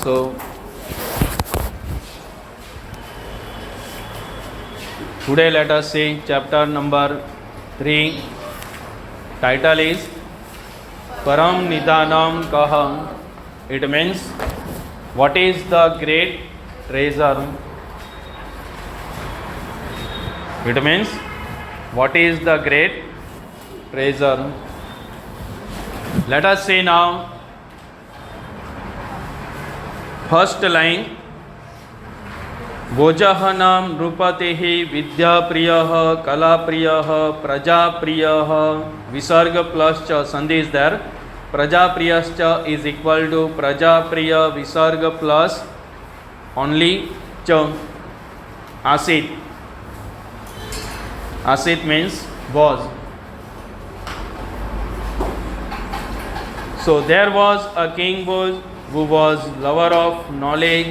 So today let us see chapter number 3. Title is Param Nidanam Kaha. It means what is the great treasure? It means what is the great treasure? Let us see now first line. भोजहनाम नृपतिः विद्याप्रियः कलाप्रियः प्रजाप्रियः विसर्ग plus च संधि is there. प्रजाप्रियश्च is equal to प्रजाप्रिय विसर्ग plus only च आसीत. आसीत means was. So there was a king who was lover of knowledge,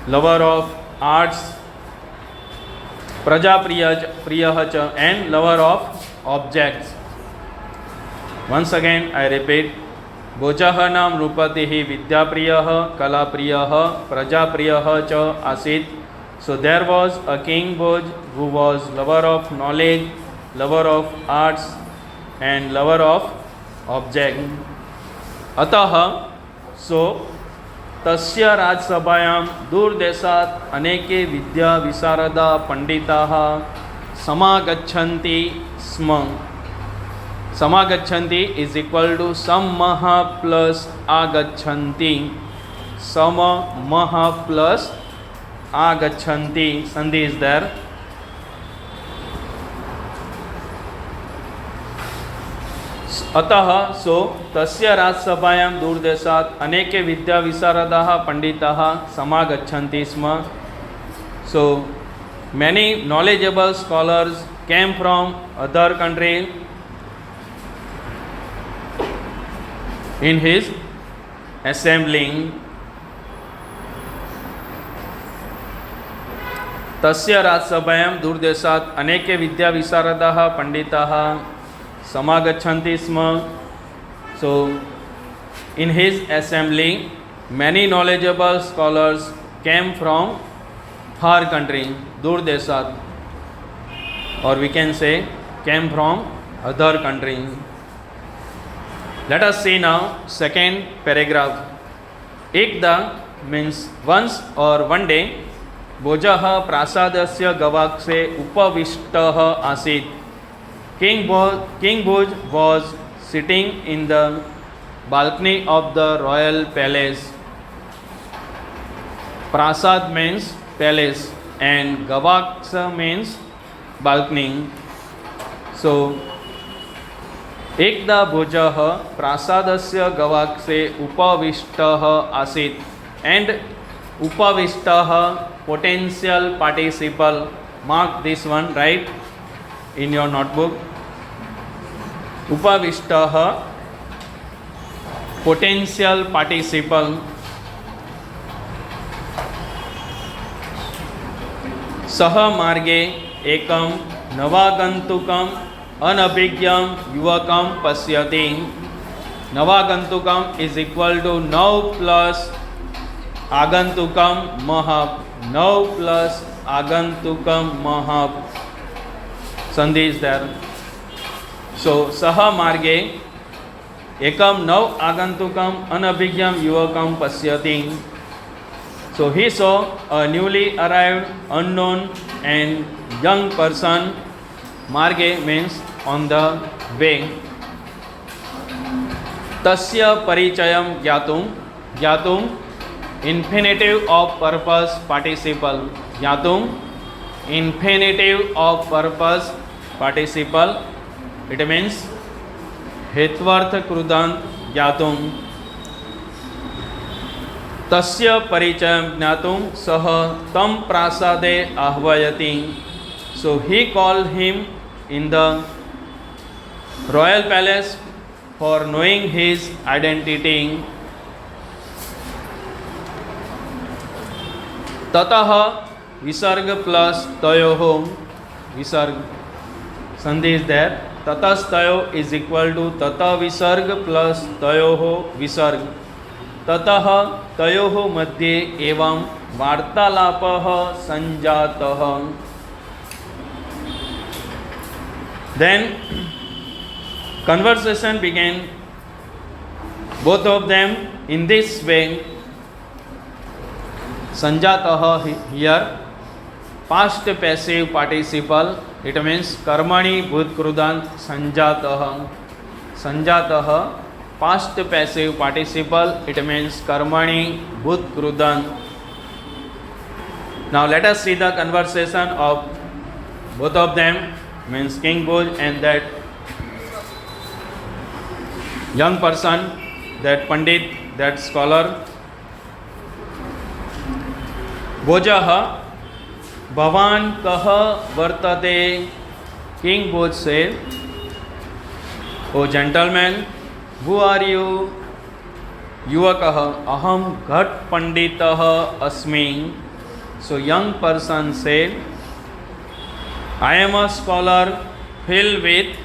lover of arts, prajapriyah cha, and lover of objects. Once again I repeat, भोजः नाम नृपतिः विद्याप्रियः कलाप्रियः प्रजाप्रियः च आसीत्. So there was a king who was lover of knowledge, lover of arts and lover of object. अतः so तस्य राजसभायां दूरदेशात् अनेके विद्या विशारदा पंडिताः समागच्छन्ति स्म. समागच्छन्ति is equal to समः plus आगच्छन्ति. समः प्लस आगच्छन्ति संधि इज देयर. अतः सो तस्य राजसभायां दूरदेशात् अनेके विद्या विशारदाः पंडिताः समागच्छन्ति स्म. सो many knowledgeable scholars came from other country in his assembling. तस्य राजसभायां दूरदेशात् अनेके विद्या विशारदाः पंडिताः समागच्छन्ति स्म. So in his assembly many knowledgeable scholars came from far country, दूरदेशात्, or we can say came from other country. Let us see now second paragraph. एकदा means once or one day. भोजः प्रासादस्य गवाक्षे उपविष्टः आसीत्. King Bhoj was sitting in the balcony of the royal palace. Prasad means palace and Gavaksha means balcony. So एकदा भोजः प्रासादस्य गवाक्षे उपविष्टः आसीत्. And उपविष्टः potential participle. Mark this one, right, in your notebook. उपविष्टः potential participle. सह मार्गे एकं नवागन्तुकम् अनभिज्ञं युवकं पश्यति. नवागन्तुकम् is equal to नव plus आगन्तुकं महत्. नव plus आगन्तुकं महत् संधि इज देयर. सो सह मार्गे एकम नव आगंतुकम अनभिज्ञम युवकम पश्यति. So he saw a newly arrived unknown and young person. मार्गे मीन्स ऑन द वे. तस्य परिचयं ज्ञातुं इन्फिनिटिव ऑफ पर्पस पार्टिसिपल. ज्ञातुं infinitive of purpose participle. It means हेत्वर्थ कृदंत ज्ञातुं. तस्य परिचयं ज्ञातुं सः तं प्रासादे आह्वयति. So he called him in the royal palace for knowing his identity. ततः विसर्ग प्लस तयोः. विसर्ग संधि इज देयर. ततस्तयो इज इक्वल टू तत विसर्ग प्लस तयोः विसर्ग. ततः तयोः मध्ये एवं वार्तालापः संजातः. Then conversation began, both of them in this way. Sanjatah here past passive participle, it means karmani bhutkrudant sanjatah. Sanjatah past passive participle, it means karmani bhutkrudant. Now let us see the conversation of both of them, means King Bhoj and that young person, that Pandit, that scholar. Bhojah, Bhavan kah vartate. King Bhoj said, O gentleman, who are you? Yuvakah, aham ghat panditah asmi. So young person said, I am a scholar filled with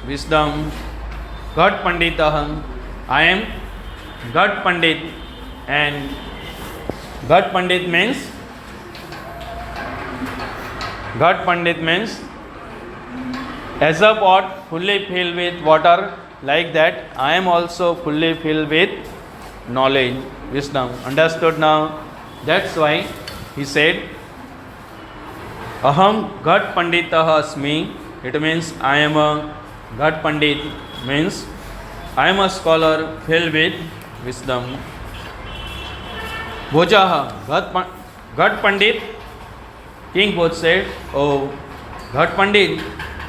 wisdom. Ghat panditah, I am Ghat Pandit, and Ghat Pandit means as a pot fully filled with water, like that I am also fully filled with knowledge, wisdom. Understood now? That's why he said, Aham Ghat Panditah Asmi. It means I am a Ghat Pandit, means I am a scholar filled with wisdom. Bhojah, Ghat Pandit. King Bhoj said, Oh, Ghat Pandit,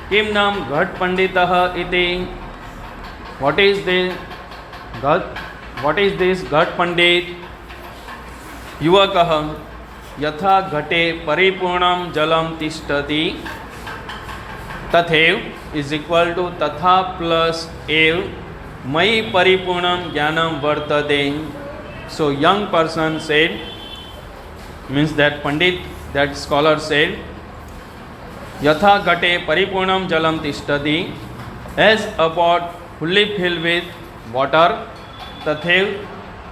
kim nam Ghat Panditah iti. What is this Ghat Pandit? Yuvakah, yatha ghate paripurnam jalam tishtati. Tathev is equal to tatha plus ev mai paripurnam jnanam vartate. So young person said, means that Pandit, that scholar said, yatha ghate paripurnam jalam tishtati, as a pot fully filled with water, tathev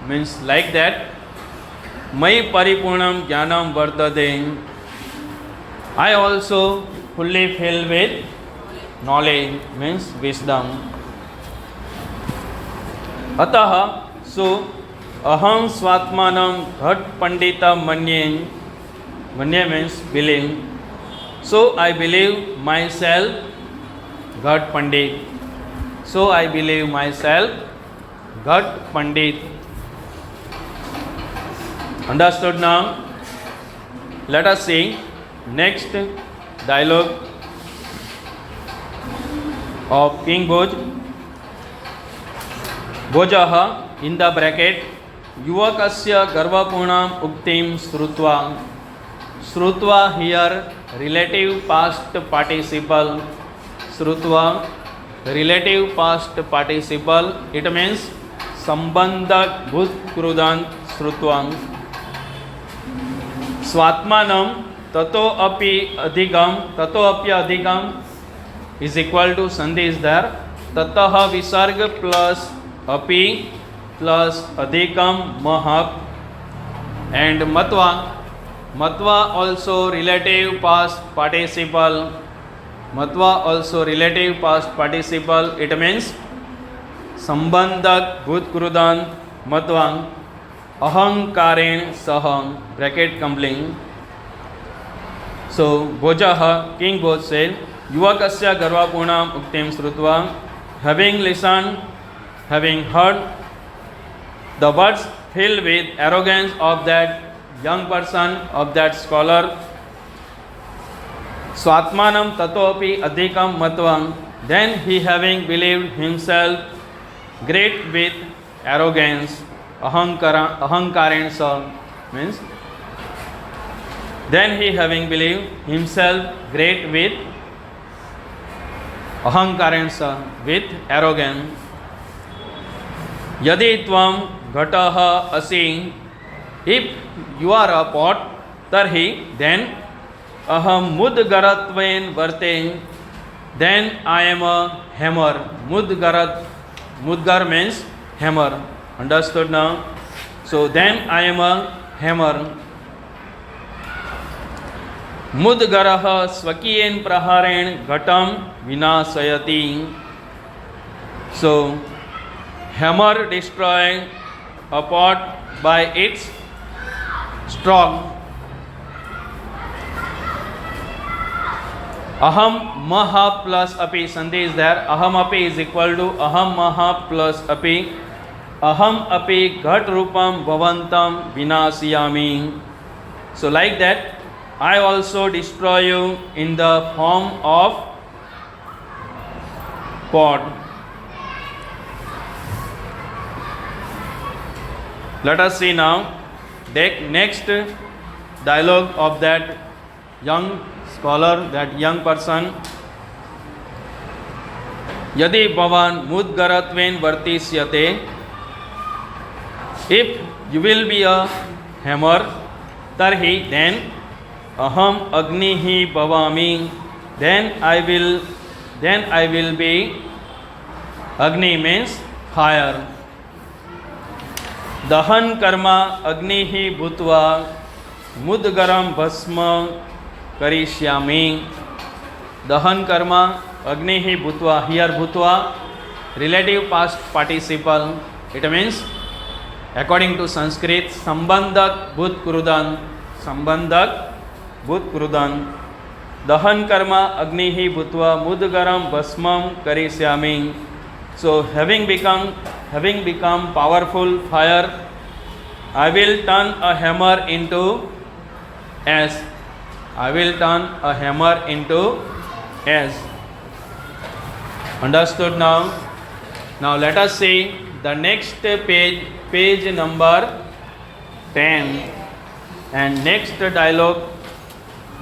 means like that, mai paripurnam jnanam vartate, I also fully filled with knowledge, means wisdom. Atah, so aham swatmanam ghat pandita manye. Manye means believe. So I believe myself Ghat Pandit. So I believe myself Ghat Pandit. Understood now? Let us see next dialogue of King Bhoj. Bhojah, in the bracket, Yuvakasya garvapurnam uktim srutva. Srutva here relative past participle. Srutva relative past participle. It means sambandha bhutkrudant srutvam. Swatmanam tato api adhigam is equal to sandhi is there. Tatah visarga plus api plus adhikam mahak, and matva. Matva also relative past participle. Matva also relative past participle. It means sambandhak bhutkrudant matvang ahankaren saham, bracket complete. So Bhojah, King Bhoj said, Yuvakasya garvapurnam uktim srutva. Having listened, having heard the words filled with arrogance of that young person, of that scholar, Swatmanam tatopi adhikam matvam, then he having believed himself great with arrogance, ahankaren sa, means then he having believed himself great with ahankaren sa, with arrogance. Yadi tvam ghataha asi, if you are a pot, tarhi, then aham mudgaratvain varte, then I am a hammer. Mudgar means hammer. Understood now? So then I am a hammer. मुद्गरः स्वकीयेन प्रहारेण घटं विनाशयति. So hammer destroy a pot by its stroke. Aham maha plus api, sandhi is there. Aham api is equal to aham maha plus api. Aham api ghat rupam bhavantam vinasiyami. So like that, I also destroy you in the form of pot. Let us see now the next dialogue of that young scholar, that young person. Yadi bhavan mudgaratven vartisyate, if you will be a hammer, tarhi, then aham agnihi bhavami, then I will be. Agni means fire. दहन कर्मा अग्नि ही भूत्वा मुद्गरम भस्म करिष्यामि. दहन कर्मा अग्नि ही भूत्वा, here भूत्वा relative past participle, it means according to Sanskrit संबंधक भूत क्रुदन, संबंधक भूत क्रुदन. दहन कर्मा अग्नि ही भूत्वा मुद्गरम भस्मम करिष्यामि. So having become powerful fire, I will turn a hammer into ash. I will turn a hammer into ash. Understood now? Now let us see the next page, page number 10, and next dialogue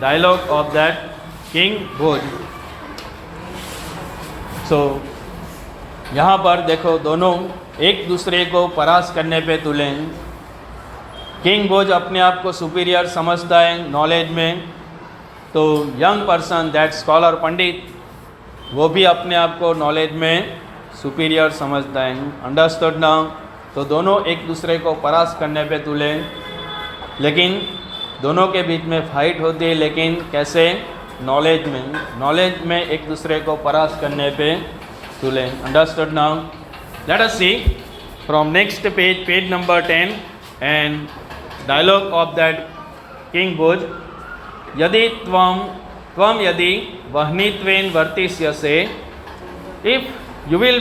of that King Bhoj. So यहाँ पर देखो दोनों एक दूसरे को परास्त करने पे तुले. किंग भोज अपने आप को सुपीरियर समझता है नॉलेज में, तो यंग पर्सन, दैट स्कॉलर पंडित, वो भी अपने आप को नॉलेज में सुपीरियर समझता है. Understood now? तो दोनों एक दूसरे को परास्त करने पे तुले, लेकिन दोनों के बीच में फाइट होती है, लेकिन कैसे? नॉलेज में एक दूसरे को परास्त करने पे तुले. Understood now? Let us see from next page, page number 10, and dialogue of that King Bhoj. यदि त्वं यदि वह्नित्वेन वर्तिष्यसे, if you will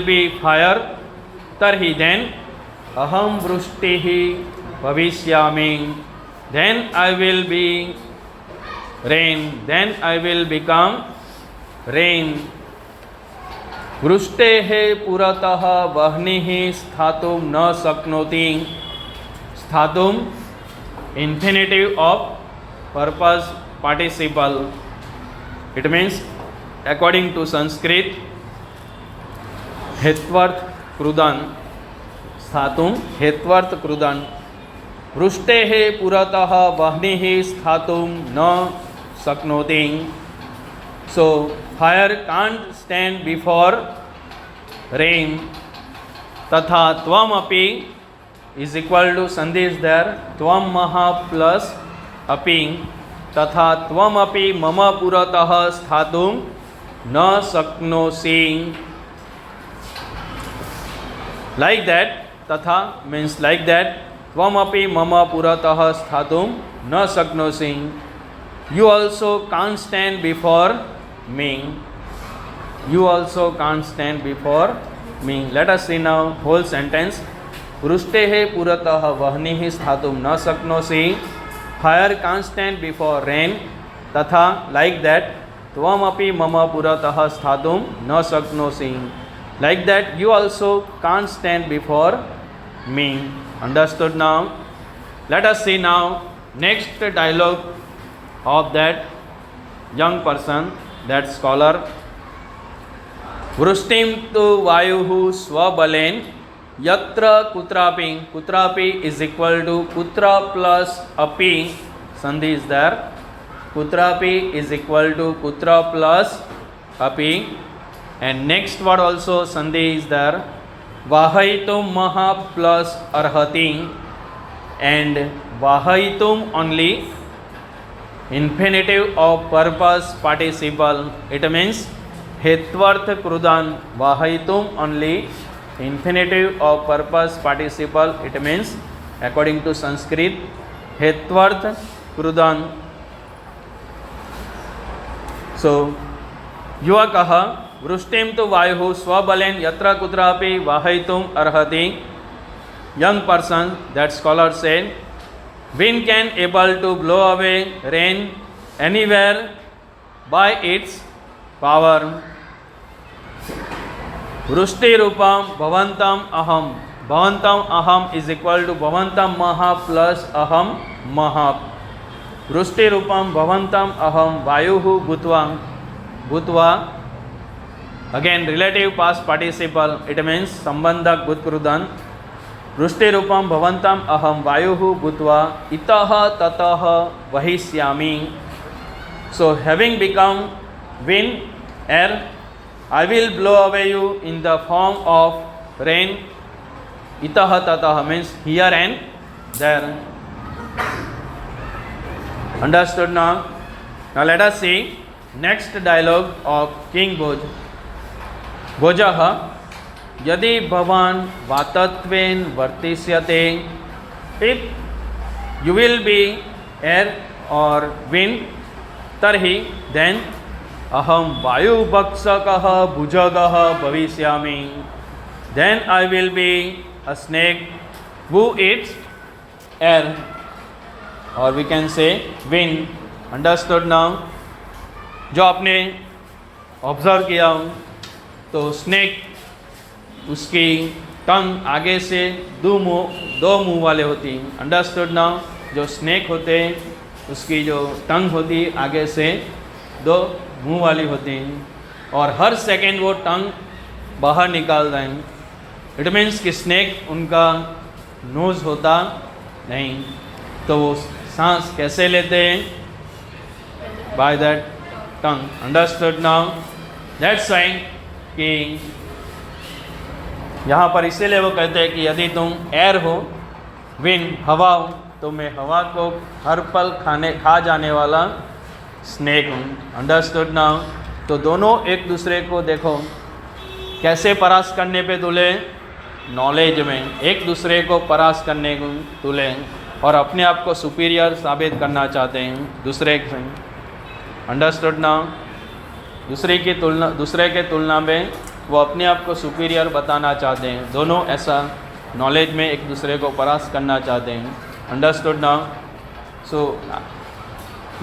be fire, tarhi, then aham vrishtihi bhavishyami, then I will be rain, then I will become rain. वृष्टेः पुरतः वह्निः स्थातुं न शक्नोति. स्थातुं infinitive of purpose participle. It means according to Sanskrit हेत्वर्थ कृदन. स्थातुं हेत्वर्थ कृदन. वृष्टेः पुरतः वह्निः स्थातुं न शक्नोति. So fire can't stand before rain. तथा त्वम अपि is equal to, sandhi is there, त्वम महा plus अपि. तथा त्वम अपि मम पुरतः स्थातुं न शक्नोसि. Like that, तथा means like that, त्वम अपि मम पुरतः स्थातुं न शक्नोसि. You also can't stand before me. You also can't stand before me. Let us see now whole sentence. वृष्टेः पुरतः वह्निः स्थातुं न शक्नोसि. Fire can't stand before rain. तथा like that, त्वमपि मम पुरतः स्थातुं न शक्नोसि. Like that, you also can't stand before me. Understood now? Let us see now next dialogue of that young person, that scholar. वृष्टिं तु वायुः स्वबलेन यत्र कुत्रापि. कुत्रापि is equal to कुत्र plus अपि, sandhi is there. कुत्रापि is equal to कुत्र plus अपि, and next word also sandhi is there. Vahayitum maha plus arhati, and vahayitum only infinitive of purpose participle. It means hetvarth krudan. Vahayitum only infinitive of purpose participle. It means according to Sanskrit hetvarth krudan. So युवकः वृष्टिम तो वायु स्वबलेन यत्र कुत्रापि वाहयितुम अर्हति. Young person, that scholar said, wind can able to blow away rain anywhere by its power. वृष्टि रूपम भवंतम अहम. भवंतम अहम is equal to भवंतम महा plus अहम महा. वृष्टि रूपम भवंतम अहम वायु भूत्वा. भूत्वा again relative past participle. It means संबंधक भूतकृदन. वृष्टि रूपम भवंतम अहम वायु भूत्वा इतः ततः वहिष्यामि. So having become wind, air, I will blow away you in the form of rain. Itah tatah means here and there. Understood now? Now let us see next dialogue of King Bhoj. Bhojah यदि भवान वातत्वेन वर्तिष्यते. If you will be air or wind, तर्हि then अहम वायुभक्षकः भुजगः भविष्यामि. Then I will be a snake who eats air, or we can say wind. Understood now? जो आपने observe किया तो snake उसकी टंग आगे से दो मुंह वाले होती. Understood now? जो स्नेक होते उसकी जो टंग होती आगे से दो मुंह वाली होती और हर सेकेंड वो टंग बाहर निकाल रहे हैं. इट मीन्स कि स्नेक उनका नोज़ होता नहीं. तो वो सांस कैसे लेते हैं? By that tongue. Understood now? That's why कि यहाँ पर इसीलिए वो कहते हैं कि यदि तुम एयर हो, विंड हवा हो, तो मैं हवा को हर पल खा जाने वाला स्नेक हूँ. Understood now? तो दोनों एक दूसरे को देखो कैसे परास्त करने पे तुले? नॉलेज में एक दूसरे को परास्त करने को तुले और अपने आप को सुपीरियर साबित करना चाहते हैं दूसरे से. Understood now? दूसरे के तुलना में वो अपने आप को सुपीरियर बताना चाहते हैं. दोनों ऐसा नॉलेज में एक दूसरे को परास्त करना चाहते हैं. Understood now? So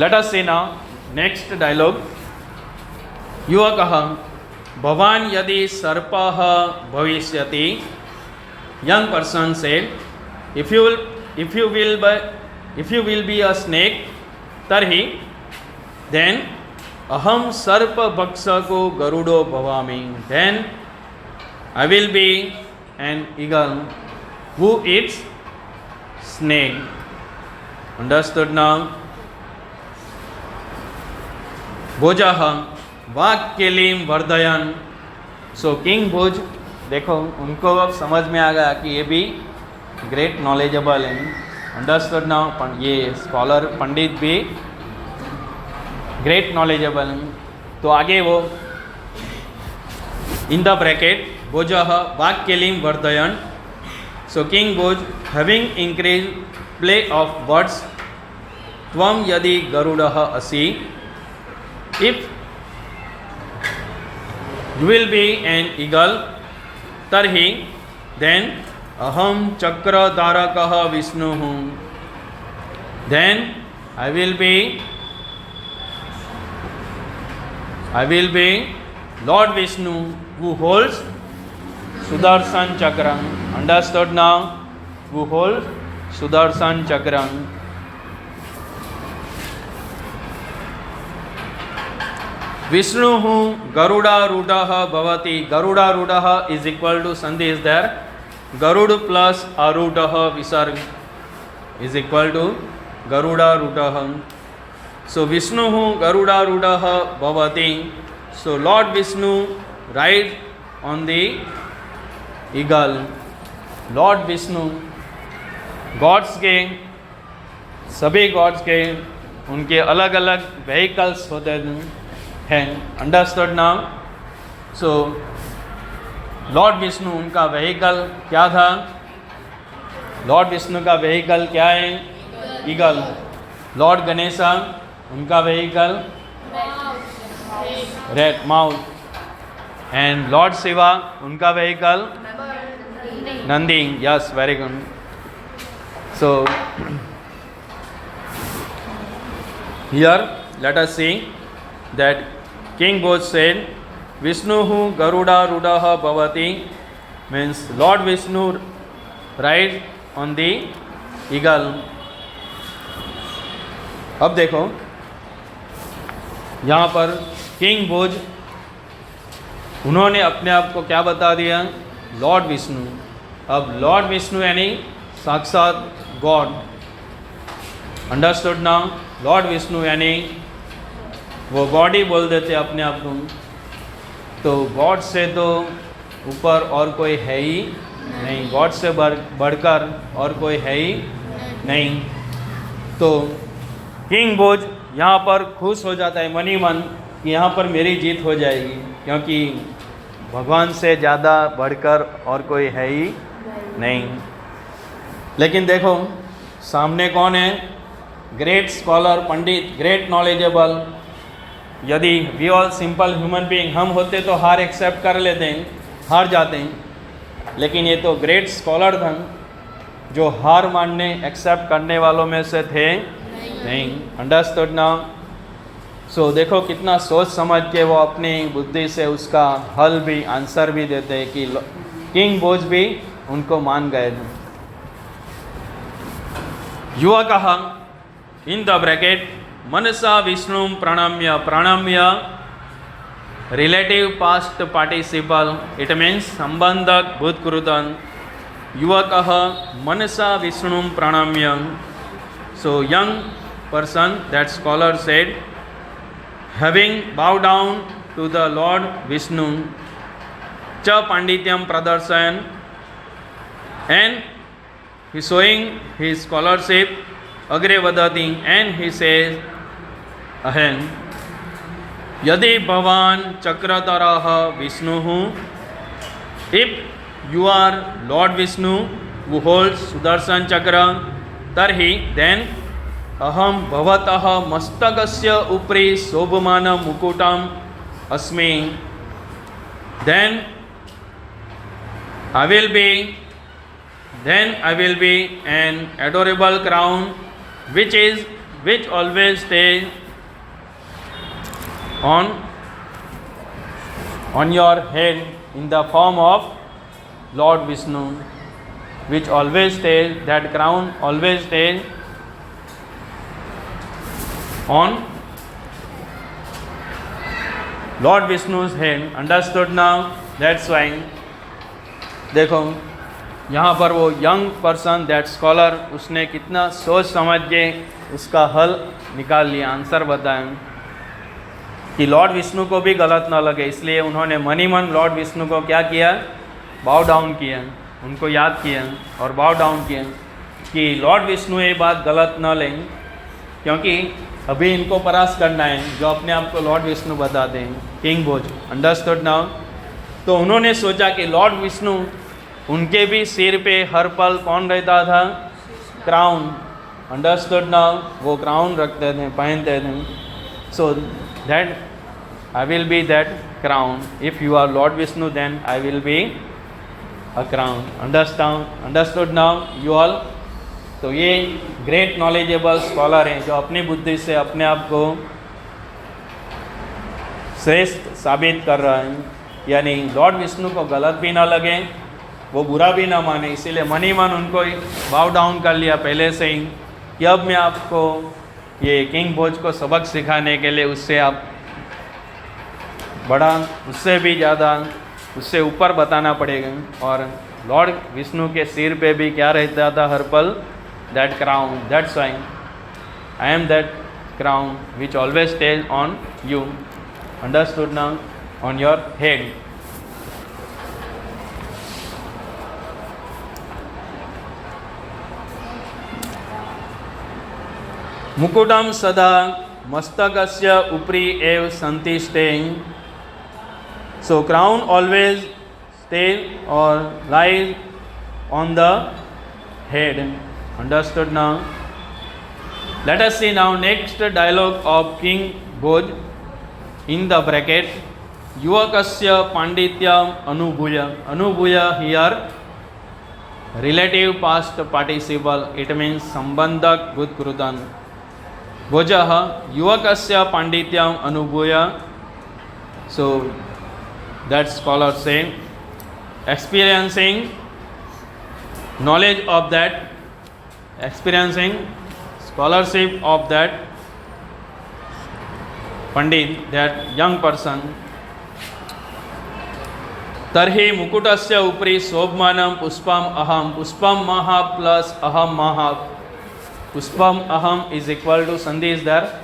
let us see now next dialogue. युवकः भवान यदि सर्पः भविष्यति. Young person said, if you will be a snake, तर्हि then अहम सर्प भक्षको गरुडो भवामि. Then I will be an eagle who eats snake. Understood now? भोजः वाक्केलीम वर्धयन. सो किंग भोज, देखो उनको अब समझ में आ गया कि ये भी ग्रेट नॉलेजेबल है. Understood now? ये स्कॉलर पंडित भी ग्रेट नॉलेजेबल. तो आगे वो इन द ब्रैकेट भोजः वाक्केलीम वर्धयन. So king Bhoj having increase play of words. त्वम यदि गरुडः असि. If you will be an eagle, तर्हि देन अहम चक्रधारकः विष्णुः. Then I will be Lord Vishnu who holds Sudarshan Chakra. Understood now? Who holds Sudarshan Chakra. Vishnu Garuda Rudaha Bhavati. Garuda Rudaha is equal to Sandhi is there. Garud plus Arudaha Visarg is equal to Garuda Rudaha. So Vishnu Garuda Rudaha Bhavati. So Lord Vishnu rides on the eagle, lord Vishnu, gods के, सभी God's के उनके अलग अलग vehicles होते हैं। Understood now? So Lord Vishnu उनका vehicle क्या था? लॉर्ड विष्णु का व्हीकल क्या है? ईगल। लॉर्ड गणेशा उनका vehicle rat mouse. And Lord Shiva उनका vehicle Nandi. Yes, very good. So here let us see that King Bose said Vishnuhu Garuda Rudaha Bhavati, means Lord Vishnu ride on the eagle. अब देखो यहाँ पर king बोज उन्होंने अपने आप को क्या बता दिया? लॉर्ड विष्णु। अब लॉर्ड विष्णु यानी साक्षात God. Understood now? Lord Vishnu यानी वो गॉड ही बोल देते अपने आप को। तो गॉड से तो ऊपर और कोई है ही नहीं, गॉड से बढ़कर और कोई है ही नहीं। तो किंग बोज यहाँ पर खुश हो जाता है मन ही मन कि यहाँ पर मेरी जीत हो जाएगी, क्योंकि भगवान से ज़्यादा बढ़कर और कोई है ही नहीं। लेकिन देखो सामने कौन है? Great scholar, pandit, great knowledgeable. यदि we all simple human being हम होते तो हार एक्सेप्ट कर लेते हैं, हार जाते हैं। लेकिन ये तो ग्रेट स्कॉलर थे जो हार मानने एक्सेप्ट करने वालों में से थे नहीं। Understood now? सो देखो कितना सोच समझ के वो अपनी बुद्धि से उसका हल भी, आंसर भी देते हैं कि किंग बोज भी उनको मान गए थे। युवा कहा in the bracket manasa vishnum pranamya relative past participle, it means sambandhak bhutkrutan yuvakah manasa vishnum pranamya. So young person, that scholar said, having bowed down to the Lord Vishnu cha pandityam pradarsan, and he showing his scholarship अग्रे वदति, and he says ahead, यदि भवान चक्रधरः विष्णुः, if you are Lord Vishnu who holds Sudarshan Chakra, तर्हि then अहम भवतः मस्तकस्य उपरि शोभमानं मुकुटम् अस्मि, then I will be an adorable crown which always stays on your head in the form of Lord Vishnu, which always stays, that crown always stays on Lord Vishnu's head. Understood now? That's why देखो यहाँ पर वो young person, that scholar, उसने कितना सोच समझ के उसका हल निकाल लिया, आंसर बताया कि लॉर्ड विष्णु को भी गलत ना लगे, इसलिए उन्होंने मन ही मन लॉर्ड विष्णु को क्या किया? बाउ डाउन किया, उनको याद किया और बाउ डाउन किया कि लॉर्ड विष्णु ये बात गलत ना लें, क्योंकि अभी इनको परास्त करना है जो अपने आप को लॉर्ड विष्णु बताते हैं, किंग बोज। Understood now? तो उन्होंने सोचा कि लॉर्ड विष्णु, उनके भी सिर पे हर पल कौन रहता था? क्राउन। Understood now? वो क्राउन रखते थे, पहनते थे। So that I will be that crown. If you are lord Vishnu then I will be a crown. Understood now you all? तो ये ग्रेट नॉलेजेबल स्कॉलर हैं जो अपनी बुद्धि से अपने आप को श्रेष्ठ साबित कर रहा है, यानी लॉर्ड विष्णु को गलत भी ना लगे, वो बुरा भी ना माने, इसीलिए मन ही मन उनको बाउ डाउन कर लिया पहले से ही कि अब मैं आपको ये किंग बोज को सबक सिखाने के लिए उससे आप बड़ा, उससे भी ज़्यादा, उससे ऊपर बताना पड़ेगा। और लॉर्ड विष्णु के सिर पे भी क्या रहता था हर पल? That crown. That's why I am that crown which always stays on you. Understood now? On your head. मुकुटम सदा मस्तकस्य उपरि एव सन्ति staying. So crown always stay or lies on the head. Understood now? Let us see now next dialogue of King Bhoj in the bracket. Yuvakasya pandityam anubhuya. Anubhuya here relative past participle. It means sambandhak bhutkrutan. Bhojah yuvakasya pandityam anubhuya. So that scholar say experiencing knowledge of that, experiencing scholarship of that pandit, that young person. Tarhi mukutasya upri sobmanam puspam aham. Puspam maha plus aham maha. Puspam aham is equal to sandhi is there.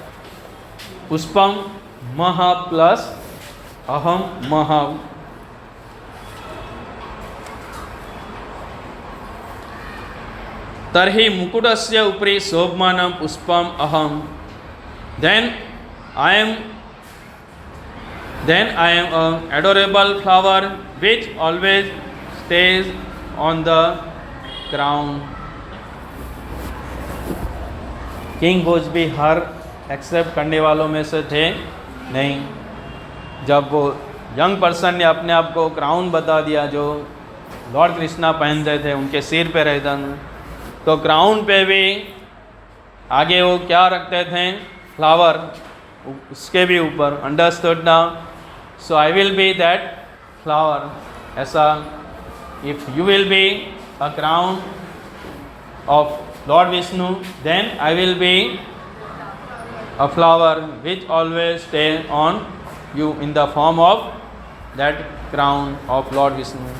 Puspam maha plus aham maha. Tarhi mukutasya upri sobmanam puspam aham. Then I am an adorable flower which always stays on the crown. King Bhoj भी हर accept करने वालों में से थे नहीं. जब वो यंग पर्सन ने अपने आप को क्राउन बता दिया जो लॉर्ड कृष्णा पहनते थे, उनके सिर पे रहता था, तो क्राउन पे भी आगे वो क्या रखते थे, फ्लावर, उसके भी ऊपर. Understood now? So I will be that flower. ऐसा if you will be a crown of Lord Vishnu, then I will be a flower which always stay on you in the form of that crown of Lord Vishnu.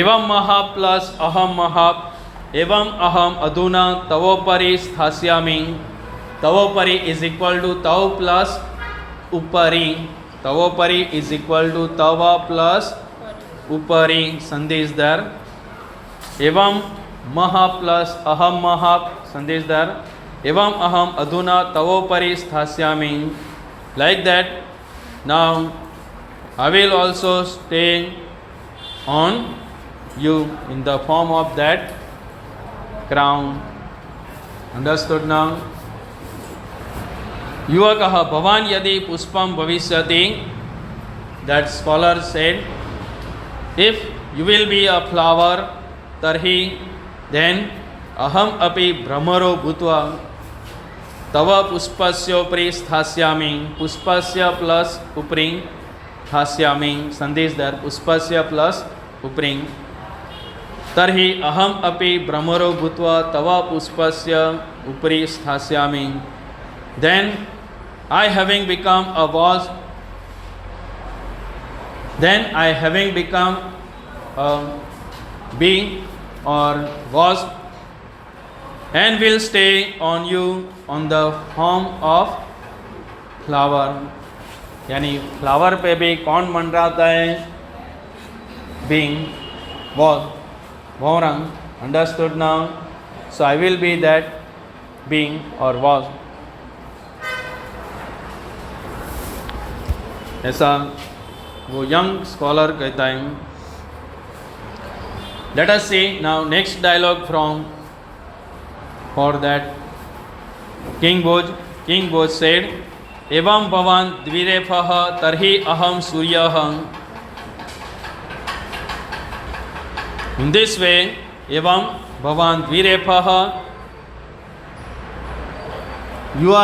Evam maha plus aham maha. Evam aham aduna tavopari sthasyami. Tavopari is equal to tav plus upari. Tavopari is equal to tava plus upari. Sandhi is there. एवं महा plus अहम महा संधि is there. एवं अहम अधुना तवोपरि स्थास्यामि. Like that now I will also stay on you in the form of that crown. Understood now? युवकः भवान यदि पुष्पम भविष्यति. That scholar said if you will be a flower तर्हि देन अहम अपि भ्रमरो भूत्वा तव पुष्पस्योपरि स्थास्यामि. पुष्पस्य प्लस उपरि स्थास्यामि. संधि इज देयर. पुष्पस्य प्लस उपरि. तर्हि अहम अपि भ्रमरो भूत्वा तव पुष्पस्य उपरि स्थास्यामि. Then I having become a vase, then I having become a being or vase and will stay on you on the form of flower. यानी फ्लावर पे भी कौन मंडराता है? being, vase, भौरंग. Understood now? So I will be that being or vase. ऐसा वो young scholar कहता है. Let us see now next dialogue from for that King Bhoj. King Bhoj said, "Evam bhavan dvirefah tarhi aham suryah." In this way, evam bhavan dvirefah, you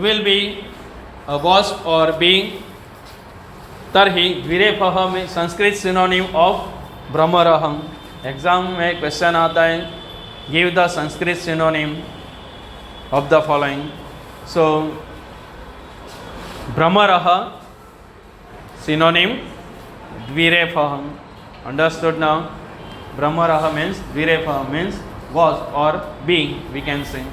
will be a wasp or being. तरहि द्विरेफः में Sanskrit synonym of भ्रमरहम. Exam में question आता है, give the Sanskrit synonym of the following. So भ्रमरः synonym द्विरेफः. Understood now? भ्रमरः मीन्स द्विरेफः means was or being, we can say.